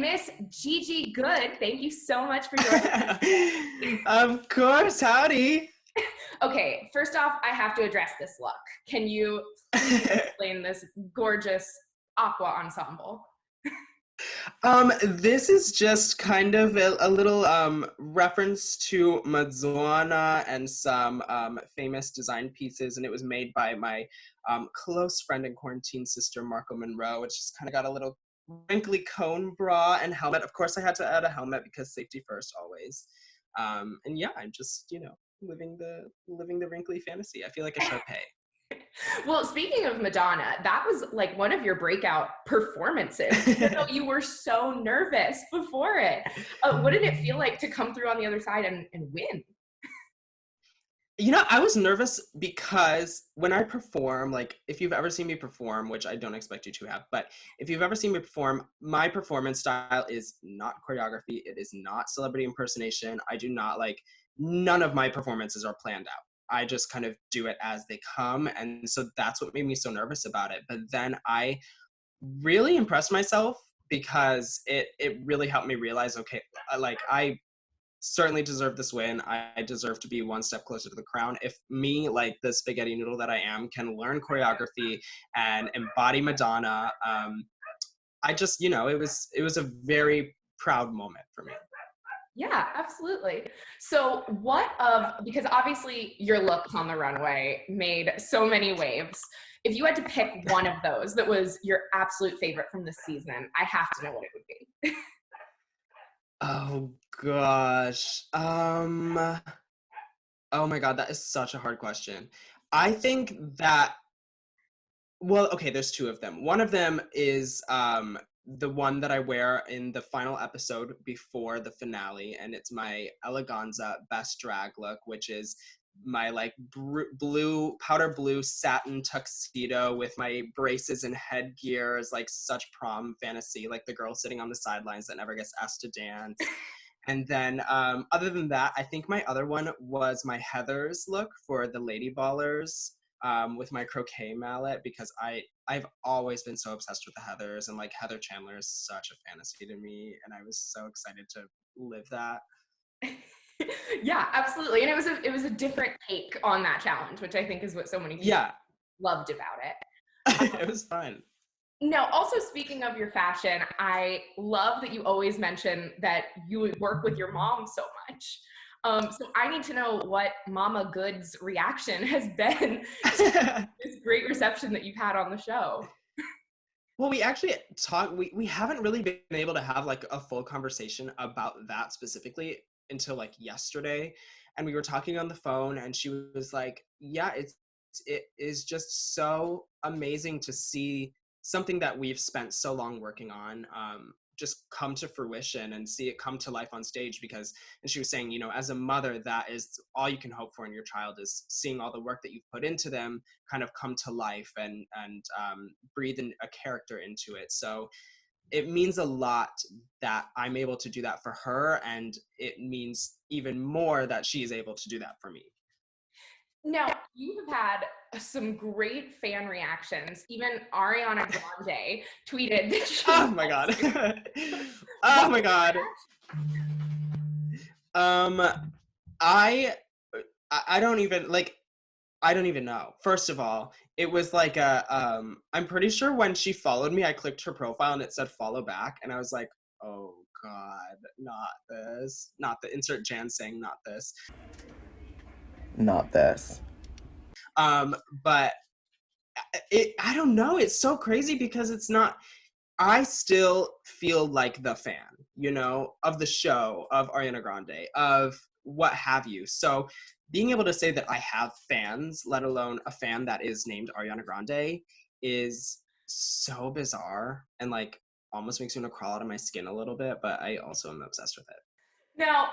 Miss Gigi Goode. Thank you so much for joining us. Of course, howdy. Okay, first off, I have to address this look. Can you please explain this gorgeous aqua ensemble? This is just kind of a little reference to Madonna and some famous design pieces, and it was made by my close friend and quarantine sister, Marco Monroe. It's just kind of got a little wrinkly cone bra and helmet. Of course, I had to add a helmet because safety first always. And yeah, I'm just, living the wrinkly fantasy. I feel like a Sharpay. Well, speaking of Madonna, that was like one of your breakout performances. So you were so nervous before it. What did it feel like to come through on the other side and win? I was nervous because when I perform, like if you've ever seen me perform, which I don't expect you to have, but if you've ever seen me perform, my performance style is not choreography. It is not celebrity impersonation. None of my performances are planned out. I just kind of do it as they come. And so that's what made me so nervous about it. But then I really impressed myself because it really helped me realize, okay, I certainly deserve this win. I deserve to be one step closer to the crown. If me, like the spaghetti noodle that I am, can learn choreography and embody Madonna, I just, it was a very proud moment for me. Yeah, absolutely. So because obviously your looks on the runway made so many waves. If you had to pick one of those that was your absolute favorite from this season, I have to know what it would be. Oh gosh. Oh my God, that is such a hard question. I think that, well, okay, there's two of them. One of them is the one that I wear in the final episode before the finale, and it's my Eleganza best drag look, which is my powder blue satin tuxedo with my braces and headgear, is like such prom fantasy, like the girl sitting on the sidelines that never gets asked to dance. And then other than that, I think my other one was my Heathers look for the Lady Ballers, with my croquet mallet, because I've always been so obsessed with the Heathers, and like Heather Chandler is such a fantasy to me, and I was so excited to live that. Yeah, absolutely. And it was a different take on that challenge, which I think is what so many people loved about it. It was fun. Now, also speaking of your fashion, I love that you always mention that you would work with your mom so much. So I need to know what Mama Goode's reaction has been to this great reception that you've had on the show. Well, we actually we haven't really been able to have like a full conversation about that specifically until like yesterday. And we were talking on the phone and she was like, yeah, it is just so amazing to see something that we've spent so long working on, just come to fruition and see it come to life on stage. And she was saying, as a mother, that is all you can hope for in your child, is seeing all the work that you've put into them kind of come to life and breathe a character into it. So it means a lot that I'm able to do that for her, and it means even more that she is able to do that for me. Now, you have had some great fan reactions. Even Ariana Grande tweeted that she Oh my God. Oh my God. I don't even know. First of all, it was like I'm pretty sure when she followed me, I clicked her profile and it said follow back. And I was like, oh God, not this. Not the insert Jan saying not this. Not this. But I don't know. It's so crazy because it's not, I still feel like the fan, of the show, of Ariana Grande, of what have you. So being able to say that I have fans, let alone a fan that is named Ariana Grande, is so bizarre and like almost makes me want to crawl out of my skin a little bit, but I also am obsessed with it. Now,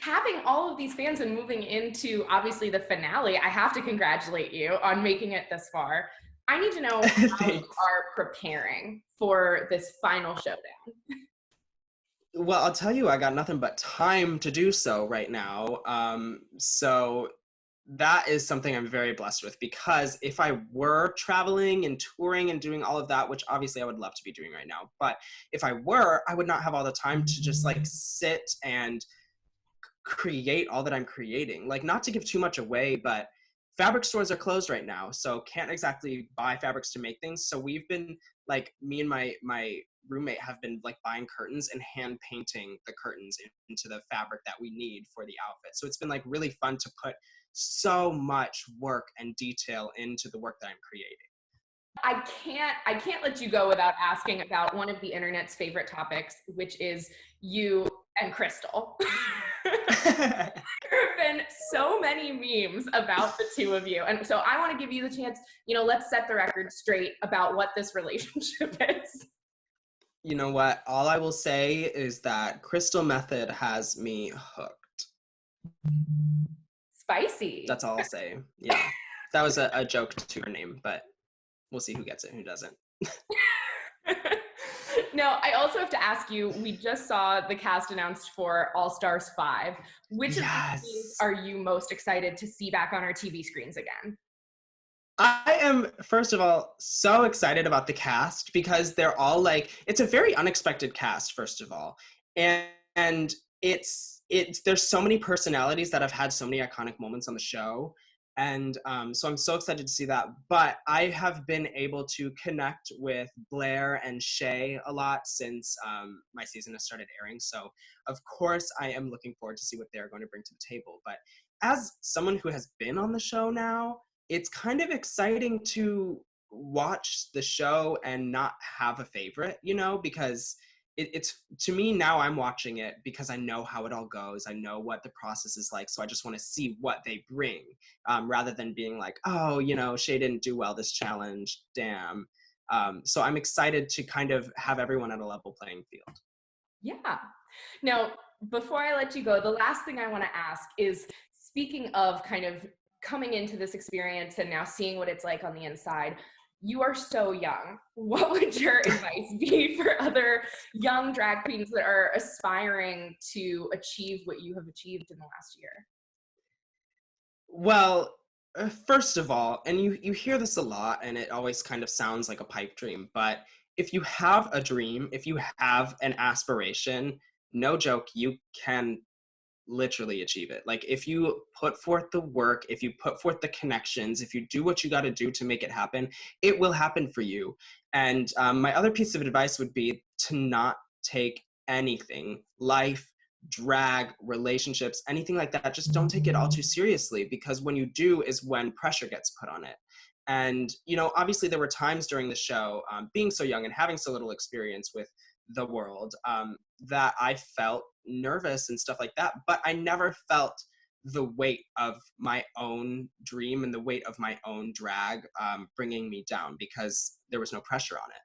having all of these fans and moving into obviously the finale, I have to congratulate you on making it this far. I need to know how you are preparing for this final showdown. Well, I'll tell you, I got nothing but time to do so right now. So that is something I'm very blessed with, because if I were traveling and touring and doing all of that, which obviously I would love to be doing right now, but if I were, I would not have all the time to just like sit and create all that I'm creating. Like, not to give too much away, but fabric stores are closed right now, so can't exactly buy fabrics to make things. So we've been like, me and my roommate have been like buying curtains and hand painting the curtains into the fabric that we need for the outfit. So it's been like really fun to put so much work and detail into the work that I'm creating. I can't let you go without asking about one of the internet's favorite topics, which is you and Crystal. There have been so many memes about the two of you. And so I want to give you the chance, let's set the record straight about what this relationship is. You know what? All I will say is that Crystal Methyd has me hooked. Spicy. That's all I'll say. Yeah. That was a joke to her name, but we'll see who gets it and who doesn't. Now, I also have to ask you, we just saw the cast announced for All Stars 5. Which of these are you most excited to see back on our TV screens again? I am, first of all, so excited about the cast, because they're all like, it's a very unexpected cast, first of all. And it's there's so many personalities that have had so many iconic moments on the show. And so I'm so excited to see that. But I have been able to connect with Blair and Shay a lot since my season has started airing. So of course I am looking forward to see what they're going to bring to the table. But as someone who has been on the show now, it's kind of exciting to watch the show and not have a favorite, because it's, to me now, I'm watching it because I know how it all goes. I know what the process is like. So I just want to see what they bring, rather than being like, oh, Shay didn't do well this challenge, damn. So I'm excited to kind of have everyone at a level playing field. Yeah. Now, before I let you go, the last thing I want to ask is, speaking of kind of coming into this experience and now seeing what it's like on the inside, you are so young. What would your advice be for other young drag queens that are aspiring to achieve what you have achieved in the last year? Well, first of all, and you hear this a lot, and it always kind of sounds like a pipe dream, but if you have a dream, if you have an aspiration, no joke, you can literally achieve it. Like, if you put forth the work, if you put forth the connections, if you do what you got to do to make it happen, it will happen for you. And my other piece of advice would be to not take anything, life, drag, relationships, anything like that, just don't take it all too seriously, because when you do is when pressure gets put on it. And obviously there were times during the show, being so young and having so little experience with the world, that I felt nervous and stuff like that, but I never felt the weight of my own dream and the weight of my own drag bringing me down, because there was no pressure on it.